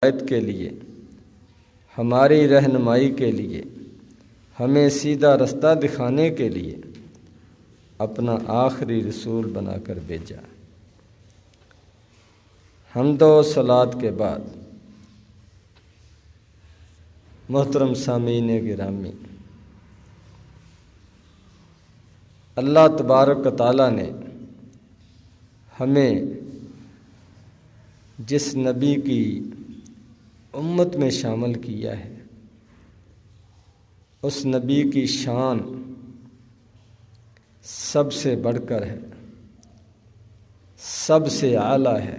ہدایت کے لیے، ہماری رہنمائی کے لیے، ہمیں سیدھا رستہ دکھانے کے لیے اپنا آخری رسول بنا کر بھیجا۔ حمد و صلوات کے بعد محترم سامعین گرامی، اللہ تبارک و تعالیٰ نے ہمیں جس نبی کی امت میں شامل کیا ہے، اس نبی کی شان سب سے بڑھ کر ہے، سب سے اعلیٰ ہے۔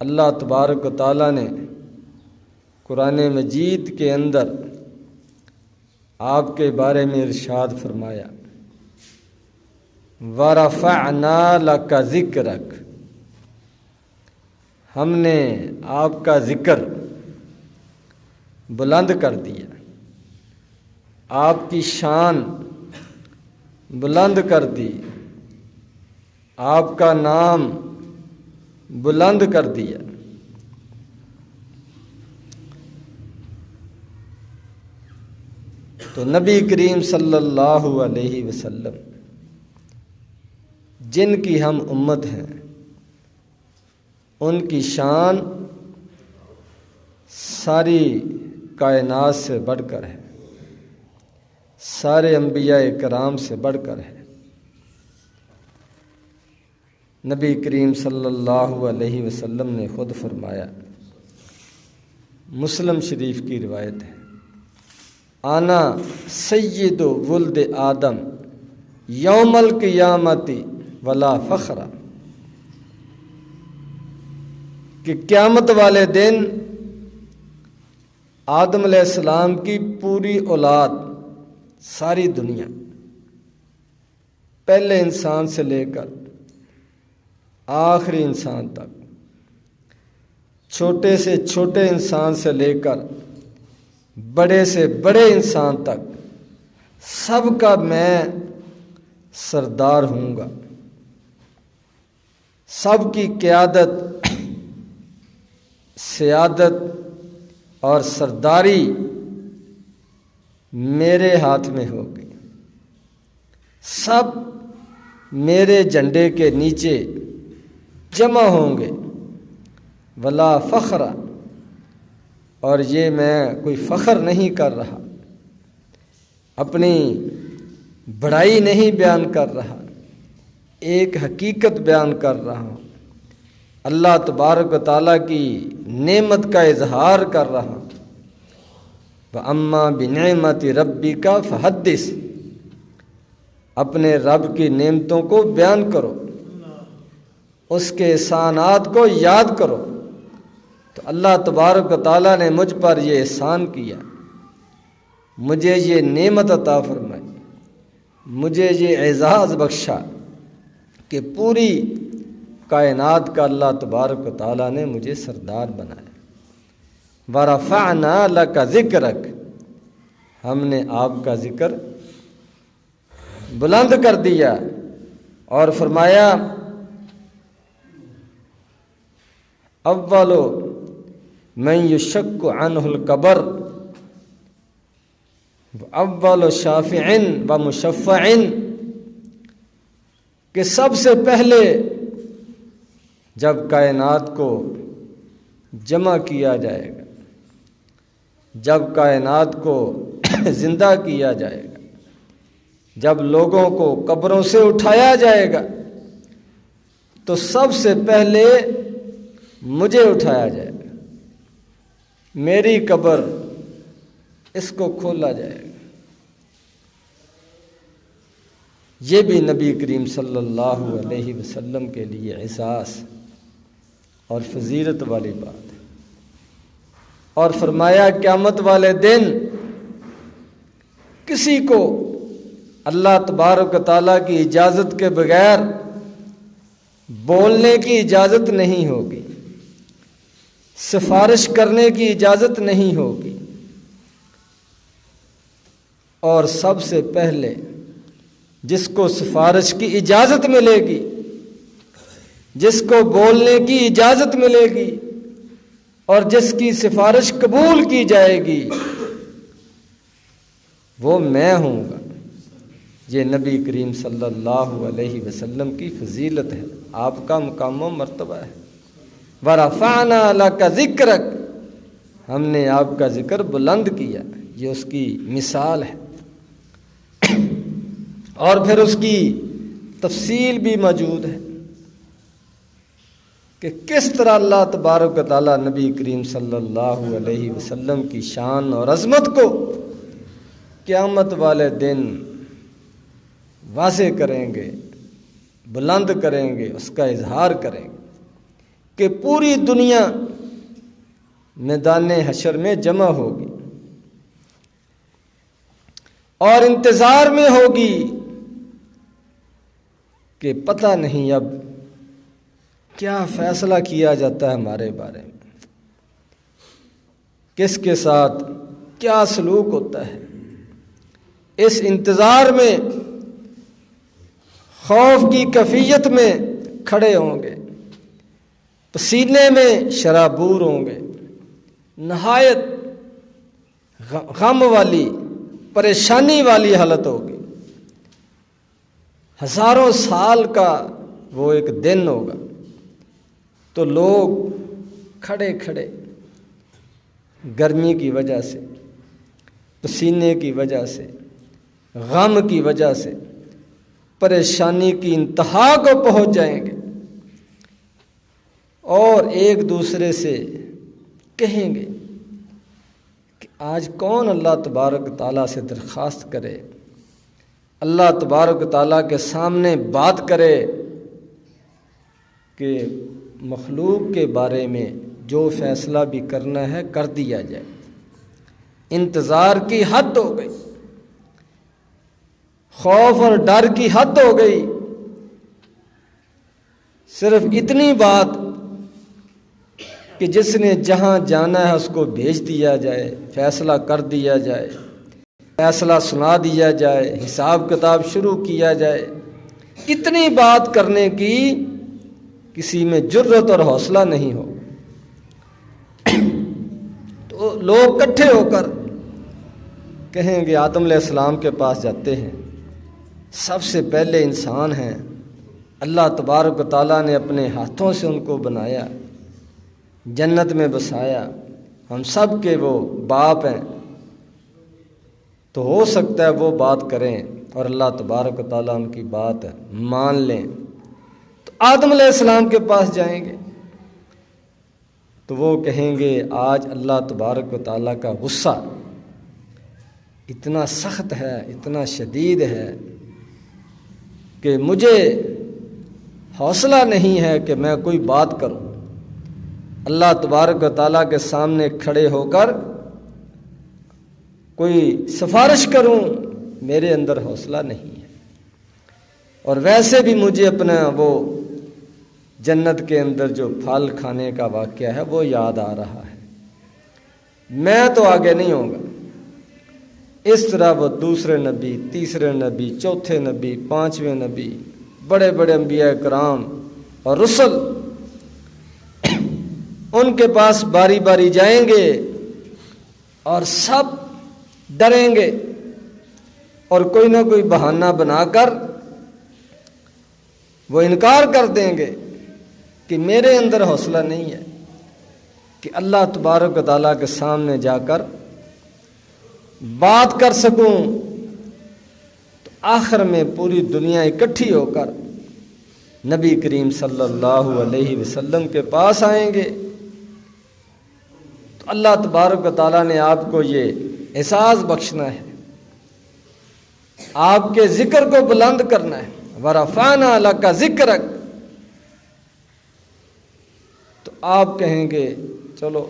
اللہ تبارک و تعالیٰ نے قرآن مجید کے اندر آپ کے بارے میں ارشاد فرمایا، وَرَفَعْنَا لَكَ ذِكْرَكَ، ہم نے آپ کا ذکر بلند کر دیا، آپ کی شان بلند کر دی، آپ کا نام بلند کر دیا۔ تو نبی کریم صلی اللہ علیہ وسلم جن کی ہم امت ہیں، ان کی شان ساری کائنات سے بڑھ کر ہے، سارے انبیاء کرام سے بڑھ کر ہے۔ نبی کریم صلی اللہ علیہ وسلم نے خود فرمایا، مسلم شریف کی روایت ہے، انا سید ولد آدم یوم القیامت ولا فخر، کہ قیامت والے دن آدم علیہ السلام کی پوری اولاد، ساری دنیا، پہلے انسان سے لے کر آخری انسان تک، چھوٹے سے چھوٹے انسان سے لے کر بڑے سے بڑے انسان تک، سب کا میں سردار ہوں گا، سب کی قیادت، سیادت اور سرداری میرے ہاتھ میں ہوگی، سب میرے جھنڈے کے نیچے جمع ہوں گے، ولا فخر، اور یہ میں کوئی فخر نہیں کر رہا، اپنی بڑائی نہیں بیان کر رہا، ایک حقیقت بیان کر رہا ہوں، اللہ تبارک و تعالیٰ کی نعمت کا اظہار کر رہا ہوں۔ وَأَمَّا بِنِعْمَةِ رَبِّكَ فَحَدِّثْ، اپنے رب کی نعمتوں کو بیان کرو، اس کے احسانات کو یاد کرو۔ تو اللہ تبارک و تعالیٰ نے مجھ پر یہ احسان کیا، مجھے یہ نعمت عطا فرمائی، مجھے یہ اعزاز بخشا کہ پوری کائنات کا اللہ تبارک و تعالیٰ نے مجھے سردار بنایا۔ وَرَفَعْنَا لَكَ ذِكْرَكَ، ہم نے آپ کا ذکر بلند کر دیا، اور فرمایا اولو من یشق عنہ القبر اول شافع و مشفع، کہ سب سے پہلے جب کائنات کو جمع کیا جائے گا، جب کائنات کو زندہ کیا جائے گا، جب لوگوں کو قبروں سے اٹھایا جائے گا، تو سب سے پہلے مجھے اٹھایا جائے گا، میری قبر، اس کو کھولا جائے گا۔ یہ بھی نبی کریم صلی اللہ علیہ وسلم کے لیے احساس اور فضیلت والی بات ہے۔ اور فرمایا قیامت والے دن کسی کو اللہ تبارک و تعالیٰ کی اجازت کے بغیر بولنے کی اجازت نہیں ہوگی، سفارش کرنے کی اجازت نہیں ہوگی، اور سب سے پہلے جس کو سفارش کی اجازت ملے گی جس کو بولنے کی اجازت ملے گی اور جس کی سفارش قبول کی جائے گی وہ میں ہوں گا۔ یہ نبی کریم صلی اللہ علیہ وسلم کی فضیلت ہے، آپ کا مقام و مرتبہ ہے۔ وَرَفَعْنَا لَكَ ذِكْرَكَ، ہم نے آپ کا ذکر بلند کیا، یہ اس کی مثال ہے۔ اور پھر اس کی تفصیل بھی موجود ہے کہ کس طرح اللہ تبارک و تعالیٰ نبی کریم صلی اللہ علیہ وسلم کی شان اور عظمت کو قیامت والے دن واضح کریں گے، بلند کریں گے، اس کا اظہار کریں گے کہ پوری دنیا میدان حشر میں جمع ہوگی اور انتظار میں ہوگی کہ پتہ نہیں اب کیا فیصلہ کیا جاتا ہے ہمارے بارے میں، کس کے ساتھ کیا سلوک ہوتا ہے۔ اس انتظار میں خوف کی کیفیت میں کھڑے ہوں گے، پسینے میں شرابور ہوں گے، نہایت غم والی پریشانی والی حالت ہوگی۔ ہزاروں سال کا وہ ایک دن ہوگا، تو لوگ کھڑے کھڑے گرمی کی وجہ سے، پسینے کی وجہ سے، غم کی وجہ سے، پریشانی کی انتہا کو پہنچ جائیں گے اور ایک دوسرے سے کہیں گے کہ آج کون اللہ تبارک تعالیٰ سے درخواست کرے، اللہ تبارک تعالیٰ کے سامنے بات کرے کہ مخلوق کے بارے میں جو فیصلہ بھی کرنا ہے کر دیا جائے۔ انتظار کی حد ہو گئی، خوف اور ڈر کی حد ہو گئی۔ صرف اتنی بات کہ جس نے جہاں جانا ہے اس کو بھیج دیا جائے، فیصلہ کر دیا جائے، فیصلہ سنا دیا جائے، حساب کتاب شروع کیا جائے۔ اتنی بات کرنے کی کسی میں جرت اور حوصلہ نہیں ہو، تو لوگ اکٹھے ہو کر کہیں گے آدم علیہ السلام کے پاس جاتے ہیں، سب سے پہلے انسان ہیں، اللہ تبارک و تعالیٰ نے اپنے ہاتھوں سے ان کو بنایا، جنت میں بسایا، ہم سب کے وہ باپ ہیں، تو ہو سکتا ہے وہ بات کریں اور اللہ تبارک و تعالیٰ ان کی بات مان لیں۔ تو آدم علیہ السلام کے پاس جائیں گے تو وہ کہیں گے آج اللہ تبارک و تعالیٰ کا غصہ اتنا سخت ہے، اتنا شدید ہے کہ مجھے حوصلہ نہیں ہے کہ میں کوئی بات کروں، اللہ تبارک و تعالیٰ کے سامنے کھڑے ہو کر کوئی سفارش کروں، میرے اندر حوصلہ نہیں ہے۔ اور ویسے بھی مجھے اپنا وہ جنت کے اندر جو پھل کھانے کا واقعہ ہے وہ یاد آ رہا ہے، میں تو آگے نہیں ہوں گا۔ اس طرح وہ دوسرے نبی، تیسرے نبی، چوتھے نبی، پانچویں نبی، بڑے بڑے انبیاء کرام اور رسل ان کے پاس باری باری جائیں گے اور سب ڈریں گے اور کوئی نہ کوئی بہانہ بنا کر وہ انکار کر دیں گے کہ میرے اندر حوصلہ نہیں ہے کہ اللہ تبارک و تعالیٰ کے سامنے جا کر بات کر سکوں۔ تو آخر میں پوری دنیا اکٹھی ہو کر نبی کریم صلی اللہ علیہ وسلم کے پاس آئیں گے، تو اللہ تبارک و تعالیٰ نے آپ کو یہ احساس بخشنا ہے، آپ کے ذکر کو بلند کرنا ہے۔ وَرَفَعْنَا لَكَ ذِكْرَكَ، تو آپ کہیں گے چلو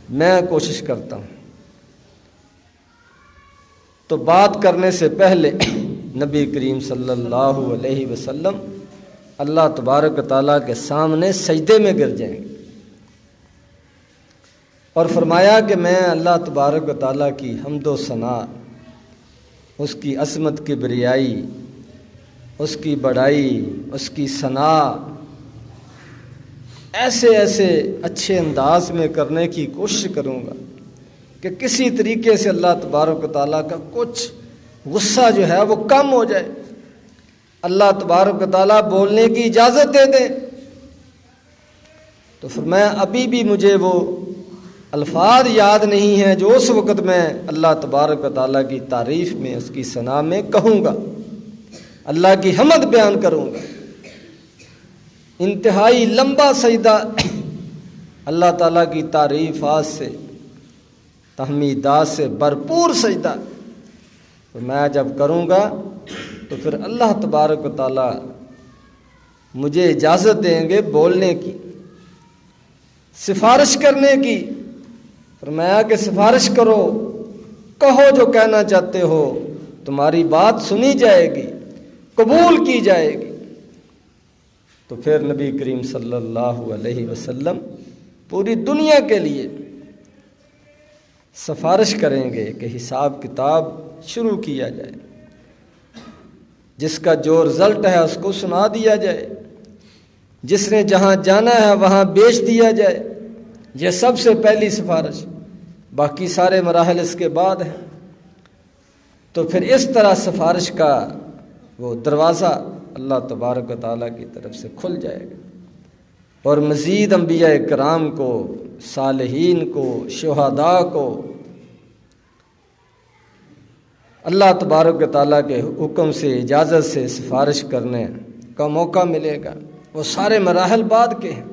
میں کوشش کرتا ہوں۔ تو بات کرنے سے پہلے نبی کریم صلی اللہ علیہ وسلم اللہ تبارک و تعالیٰ کے سامنے سجدے میں گر جائیں گے اور فرمایا کہ میں اللہ تبارک و تعالیٰ کی حمد و ثنا، اس کی عظمت کی بریائی، اس کی بڑائی، اس کی ثنا ایسے ایسے اچھے انداز میں کرنے کی کوشش کروں گا کہ کسی طریقے سے اللہ تبارک و تعالیٰ کا کچھ غصہ جو ہے وہ کم ہو جائے، اللہ تبارک و تعالیٰ بولنے کی اجازت دے دے۔ تو فرمایا ابھی بھی مجھے وہ الفاظ یاد نہیں ہیں جو اس وقت میں اللہ تبارک و تعالیٰ کی تعریف میں، اس کی ثنا میں کہوں گا، اللہ کی حمد بیان کروں گا۔ انتہائی لمبا سجدہ، اللہ تعالیٰ کی تعریفات سے، تحمیدات سے بھرپور سجدہ تو میں جب کروں گا تو پھر اللہ تبارک و تعالیٰ مجھے اجازت دیں گے بولنے کی، سفارش کرنے کی۔ فرمایا کہ سفارش کرو، کہو جو کہنا چاہتے ہو، تمہاری بات سنی جائے گی، قبول کی جائے گی۔ تو پھر نبی کریم صلی اللہ علیہ وسلم پوری دنیا کے لیے سفارش کریں گے کہ حساب کتاب شروع کیا جائے، جس کا جو رزلٹ ہے اس کو سنا دیا جائے، جس نے جہاں جانا ہے وہاں بیچ دیا جائے۔ یہ سب سے پہلی سفارش، باقی سارے مراحل اس کے بعد ہیں۔ تو پھر اس طرح سفارش کا وہ دروازہ اللہ تبارک و تعالیٰ کی طرف سے کھل جائے گا، اور مزید انبیاء کرام کو، صالحین کو، شہداء کو اللہ تبارک و تعالیٰ کے حکم سے، اجازت سے سفارش کرنے کا موقع ملے گا۔ وہ سارے مراحل بعد کے ہیں۔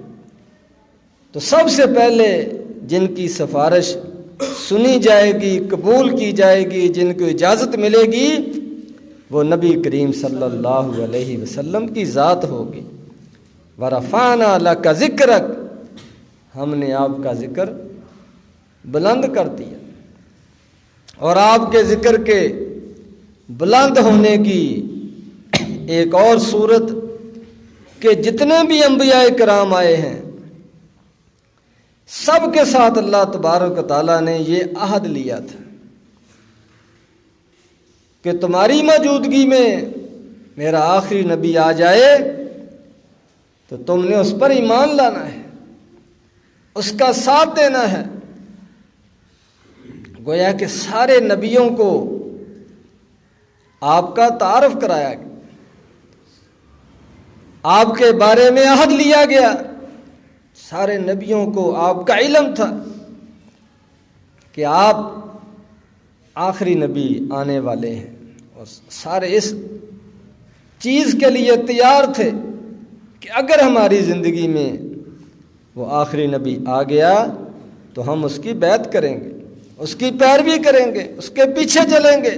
تو سب سے پہلے جن کی سفارش سنی جائے گی، قبول کی جائے گی، جن کو اجازت ملے گی، وہ نبی کریم صلی اللہ علیہ وسلم کی ذات ہوگی۔ وَرَفَعْنَا لَكَ ذِكْرَكَ، ہم نے آپ کا ذکر بلند کر دیا۔ اور آپ کے ذکر کے بلند ہونے کی ایک اور صورت کہ جتنے بھی انبیاء کرام آئے ہیں سب کے ساتھ اللہ تبارک و تعالیٰ نے یہ عہد لیا تھا کہ تمہاری موجودگی میں میرا آخری نبی آ جائے تو تم نے اس پر ایمان لانا ہے، اس کا ساتھ دینا ہے۔ گویا کہ سارے نبیوں کو آپ کا تعارف کرایا گیا، آپ کے بارے میں عہد لیا گیا، سارے نبیوں کو آپ کا علم تھا کہ آپ آخری نبی آنے والے ہیں، اور سارے اس چیز کے لیے تیار تھے کہ اگر ہماری زندگی میں وہ آخری نبی آ گیا تو ہم اس کی بیعت کریں گے، اس کی پیروی کریں گے، اس کے پیچھے چلیں گے۔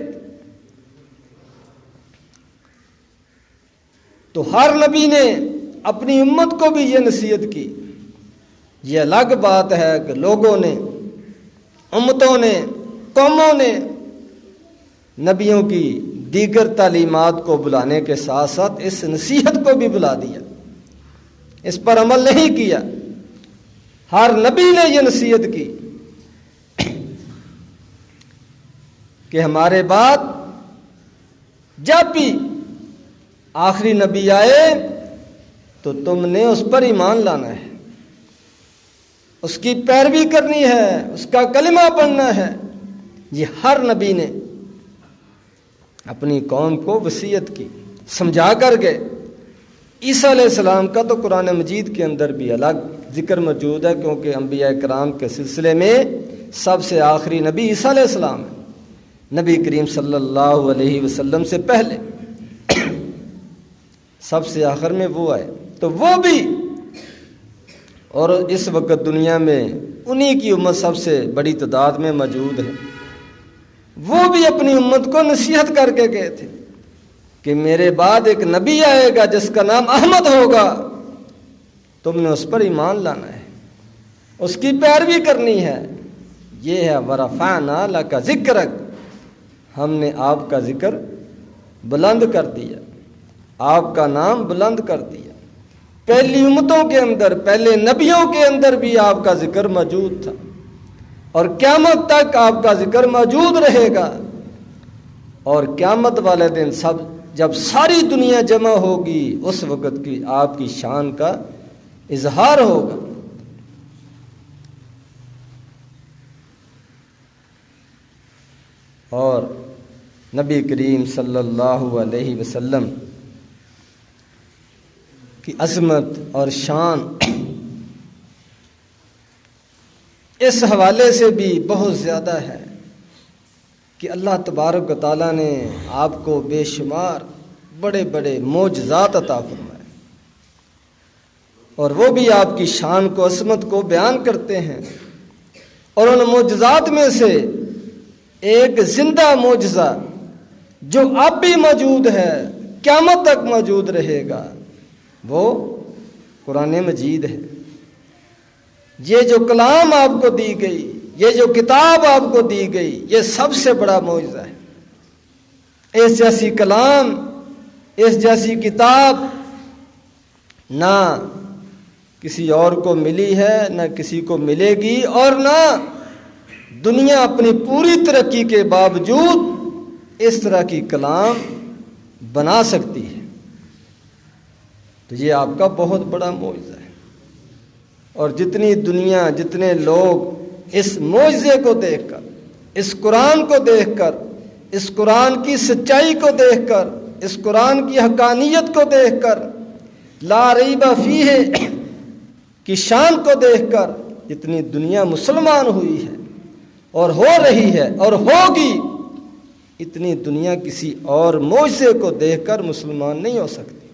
تو ہر نبی نے اپنی امت کو بھی یہ نصیحت کی۔ یہ الگ بات ہے کہ لوگوں نے، امتوں نے، قوموں نے نبیوں کی دیگر تعلیمات کو بلانے کے ساتھ ساتھ اس نصیحت کو بھی بلا دیا، اس پر عمل نہیں کیا۔ ہر نبی نے یہ نصیحت کی کہ ہمارے بعد جب بھی آخری نبی آئے تو تم نے اس پر ایمان لانا ہے، اس کی پیروی کرنی ہے، اس کا کلمہ پڑھنا ہے۔ یہ ہر نبی نے اپنی قوم کو وصیت کی، سمجھا کر گئے۔ عیسیٰ علیہ السلام کا تو قرآن مجید کے اندر بھی الگ ذکر موجود ہے، کیونکہ انبیاء کرام کے سلسلے میں سب سے آخری نبی عیسیٰ علیہ السلام ہے، نبی کریم صلی اللہ علیہ وسلم سے پہلے سب سے آخر میں وہ آئے۔ تو وہ بھی، اور اس وقت دنیا میں انہی کی امت سب سے بڑی تعداد میں موجود ہے، وہ بھی اپنی امت کو نصیحت کر کے گئے تھے کہ میرے بعد ایک نبی آئے گا جس کا نام احمد ہوگا، تم نے اس پر ایمان لانا ہے، اس کی پیروی کرنی ہے۔ یہ ہے وَرَفَعْنَا لَكَ ذِكْرَكَ، ہم نے آپ کا ذکر بلند کر دیا، آپ کا نام بلند کر دیا۔ پہلی امتوں کے اندر، پہلے نبیوں کے اندر بھی آپ کا ذکر موجود تھا، اور قیامت تک آپ کا ذکر موجود رہے گا۔ اور قیامت والے دن جب ساری دنیا جمع ہوگی، اس وقت کی آپ کی شان کا اظہار ہوگا۔ اور نبی کریم صلی اللہ علیہ وسلم کی عظمت اور شان اس حوالے سے بھی بہت زیادہ ہے کہ اللہ تبارک و تعالیٰ نے آپ کو بے شمار بڑے بڑے معجزات عطا فرمائے، اور وہ بھی آپ کی شان کو، عظمت کو بیان کرتے ہیں۔ اور ان معجزات میں سے ایک زندہ معجزہ جو اب بھی موجود ہے، قیامت تک موجود رہے گا، وہ قرآن مجید ہے۔ یہ جو کلام آپ کو دی گئی، یہ جو کتاب آپ کو دی گئی، یہ سب سے بڑا معجزہ ہے۔ اس جیسی کلام، اس جیسی کتاب نہ کسی اور کو ملی ہے، نہ کسی کو ملے گی، اور نہ دنیا اپنی پوری ترقی کے باوجود اس طرح کی کلام بنا سکتی ہے۔ تو یہ آپ کا بہت بڑا معجزہ ہے۔ اور جتنی دنیا، جتنے لوگ اس معجزے کو دیکھ کر، اس قرآن کو دیکھ کر، اس قرآن کی سچائی کو دیکھ کر، اس قرآن کی حقانیت کو دیکھ کر، لا ریب فیہ کی شان کو دیکھ کر جتنی دنیا مسلمان ہوئی ہے اور ہو رہی ہے اور ہوگی، اتنی دنیا کسی اور معجزے کو دیکھ کر مسلمان نہیں ہو سکتی،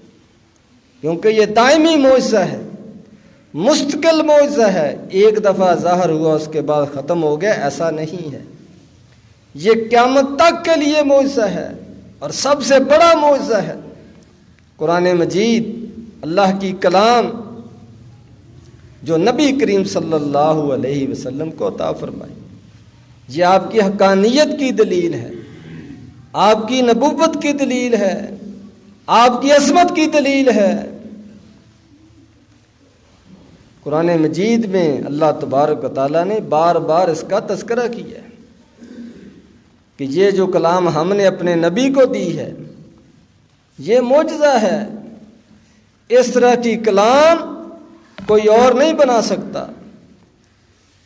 کیونکہ یہ دائمی معجزہ ہے، مستقل معجزہ ہے۔ ایک دفعہ ظاہر ہوا اس کے بعد ختم ہو گیا، ایسا نہیں ہے۔ یہ قیامت تک کے لیے معجزہ ہے، اور سب سے بڑا معجزہ ہے قرآن مجید، اللہ کی کلام، جو نبی کریم صلی اللہ علیہ وسلم کو عطا فرمائی۔ یہ آپ کی حقانیت کی دلیل ہے، آپ کی نبوت کی دلیل ہے، آپ کی عظمت کی دلیل ہے۔ قرآن مجید میں اللہ تبارک و تعالیٰ نے بار بار اس کا تذکرہ کیا ہے کہ یہ جو کلام ہم نے اپنے نبی کو دی ہے، یہ معجزہ ہے۔ اس طرح کی کلام کوئی اور نہیں بنا سکتا۔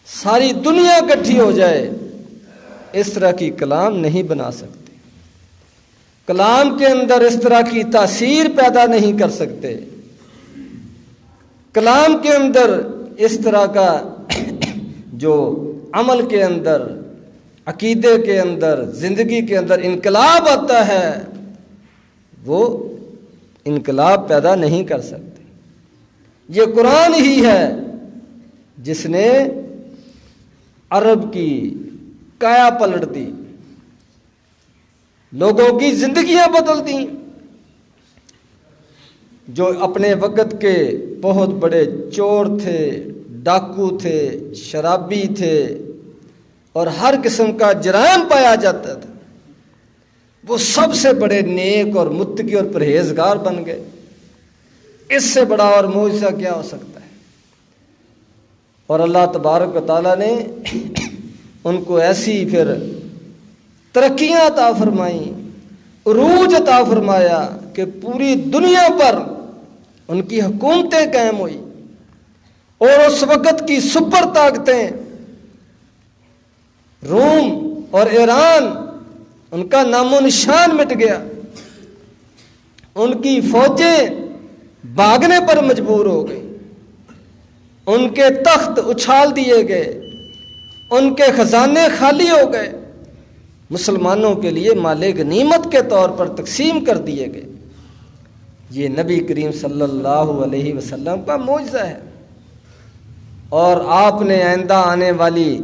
ساری دنیا اکٹھی ہو جائے، اس طرح کی کلام نہیں بنا سکتے۔ کلام کے اندر اس طرح کی تاثیر پیدا نہیں کر سکتے۔ کلام کے اندر اس طرح کا جو عمل کے اندر، عقیدے کے اندر، زندگی کے اندر انقلاب آتا ہے، وہ انقلاب پیدا نہیں کر سکتے۔ یہ قرآن ہی ہے جس نے عرب کی کایا پلٹ دی، لوگوں کی زندگیاں بدل دیں۔ جو اپنے وقت کے بہت بڑے چور تھے، ڈاکو تھے، شرابی تھے، اور ہر قسم کا جرائم پایا جاتا تھا، وہ سب سے بڑے نیک اور متقی اور پرہیزگار بن گئے۔ اس سے بڑا اور معجزہ کیا ہو سکتا ہے؟ اور اللہ تبارک و تعالیٰ نے ان کو ایسی پھر ترقیاں عطا فرمائیں، عروج عطا فرمایا کہ پوری دنیا پر ان کی حکومتیں قائم ہوئی، اور اس وقت کی سپر طاقتیں روم اور ایران، ان کا نام و نشان مٹ گیا۔ ان کی فوجیں بھاگنے پر مجبور ہو گئی، ان کے تخت اچھال دیے گئے، ان کے خزانے خالی ہو گئے، مسلمانوں کے لیے مال غنیمت کے طور پر تقسیم کر دیے گئے۔ یہ نبی کریم صلی اللہ علیہ وسلم کا معجزہ ہے۔ اور آپ نے آئندہ آنے والی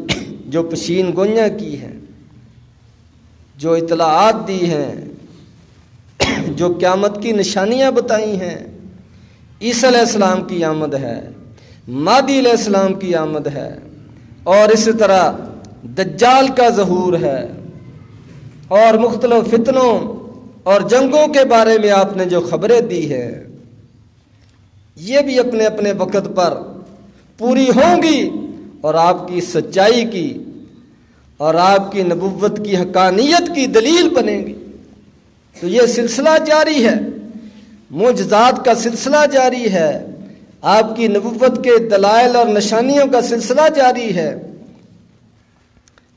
جو پیشین گوئیاں کی ہیں، جو اطلاعات دی ہیں، جو قیامت کی نشانیاں بتائی ہیں، عیسیٰ علیہ السلام کی آمد ہے، مہدی علیہ السلام کی آمد ہے، اور اسی طرح دجال کا ظہور ہے، اور مختلف فتنوں اور جنگوں کے بارے میں آپ نے جو خبریں دی ہیں، یہ بھی اپنے اپنے وقت پر پوری ہوں گی، اور آپ کی سچائی کی اور آپ کی نبوت کی حقانیت کی دلیل بنیں گی۔ تو یہ سلسلہ جاری ہے، معجزات کا سلسلہ جاری ہے، آپ کی نبوت کے دلائل اور نشانیوں کا سلسلہ جاری ہے،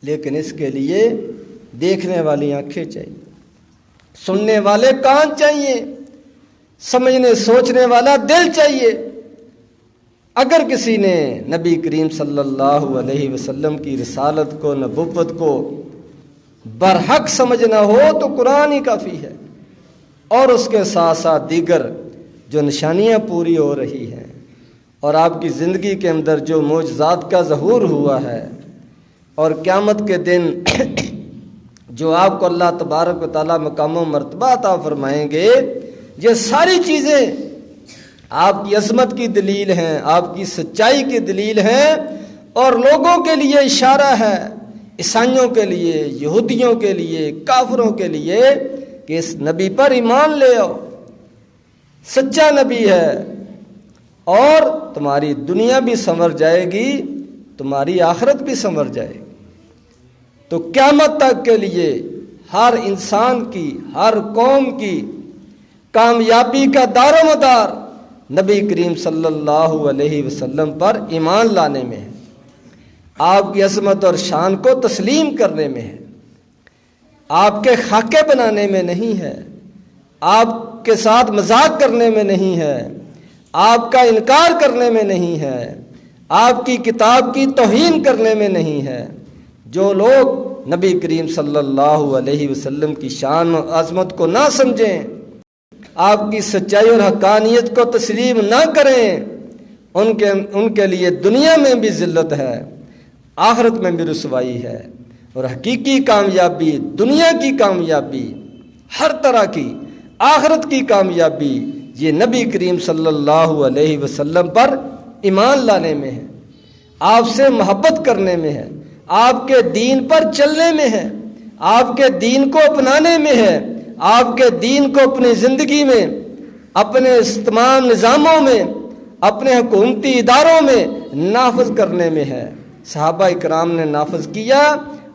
لیکن اس کے لیے دیکھنے والی آنکھیں چاہیے، سننے والے کان چاہیے، سمجھنے سوچنے والا دل چاہیے۔ اگر کسی نے نبی کریم صلی اللہ علیہ وسلم کی رسالت کو، نبوت کو برحق سمجھنا ہو تو قرآن ہی کافی ہے، اور اس کے ساتھ ساتھ دیگر جو نشانیاں پوری ہو رہی ہیں اور آپ کی زندگی کے اندر جو معجزات کا ظہور ہوا ہے، اور قیامت کے دن جو آپ کو اللہ تبارک و تعالیٰ مقام و مرتبہ عطا فرمائیں گے، یہ ساری چیزیں آپ کی عظمت کی دلیل ہیں، آپ کی سچائی کی دلیل ہیں، اور لوگوں کے لیے اشارہ ہے، عیسائیوں کے لیے، یہودیوں کے لیے، کافروں کے لیے، کہ اس نبی پر ایمان لے آؤ، سچا نبی ہے، اور تمہاری دنیا بھی سنور جائے گی، تمہاری آخرت بھی سنور جائے گی۔ تو قیامت تک کے لیے ہر انسان کی، ہر قوم کی کامیابی کا دار و مدار نبی کریم صلی اللہ علیہ وسلم پر ایمان لانے میں ہے، آپ کی عظمت اور شان کو تسلیم کرنے میں ہے، آپ کے خاکے بنانے میں نہیں ہے، آپ کے ساتھ مذاق کرنے میں نہیں ہے، آپ کا انکار کرنے میں نہیں ہے، آپ کی کتاب کی توہین کرنے میں نہیں ہے۔ جو لوگ نبی کریم صلی اللہ علیہ وسلم کی شان و عظمت کو نہ سمجھیں، آپ کی سچائی اور حقانیت کو تسلیم نہ کریں، ان کے لیے دنیا میں بھی ذلت ہے، آخرت میں بھی رسوائی ہے، اور حقیقی کامیابی، دنیا کی کامیابی، ہر طرح کی آخرت کی کامیابی، یہ نبی کریم صلی اللہ علیہ وسلم پر ایمان لانے میں ہے، آپ سے محبت کرنے میں ہے، آپ کے دین پر چلنے میں ہے، آپ کے دین کو اپنانے میں ہے، آپ کے دین کو اپنی زندگی میں، اپنے تمام نظاموں میں، اپنے حکومتی اداروں میں نافذ کرنے میں ہے۔ صحابہ اکرام نے نافذ کیا،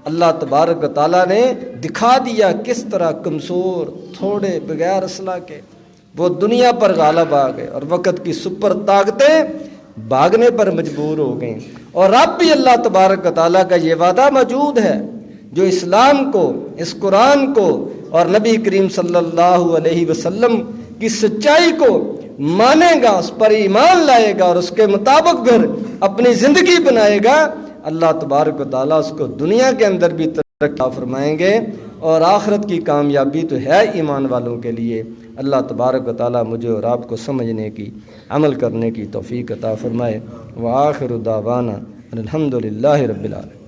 اللہ تبارک و تعالیٰ نے دکھا دیا کس طرح کمزور، تھوڑے، بغیر اسلحہ کے وہ دنیا پر غالب آ گئے، اور وقت کی سپر طاقتیں بھاگنے پر مجبور ہو گئیں۔ اور اب بھی اللہ تبارک و تعالیٰ کا یہ وعدہ موجود ہے، جو اسلام کو، اس قرآن کو اور نبی کریم صلی اللہ علیہ وسلم کی سچائی کو مانے گا، اس پر ایمان لائے گا اور اس کے مطابق پھر اپنی زندگی بنائے گا، اللہ تبارک و تعالیٰ اس کو دنیا کے اندر بھی ترقی فرمائیں گے، اور آخرت کی کامیابی تو ہے ایمان والوں کے لیے۔ اللہ تبارک و تعالیٰ مجھے اور آپ کو سمجھنے کی، عمل کرنے کی توفیق عطا فرمائے۔ وآخر دعوانا الحمدللہ رب العالمین۔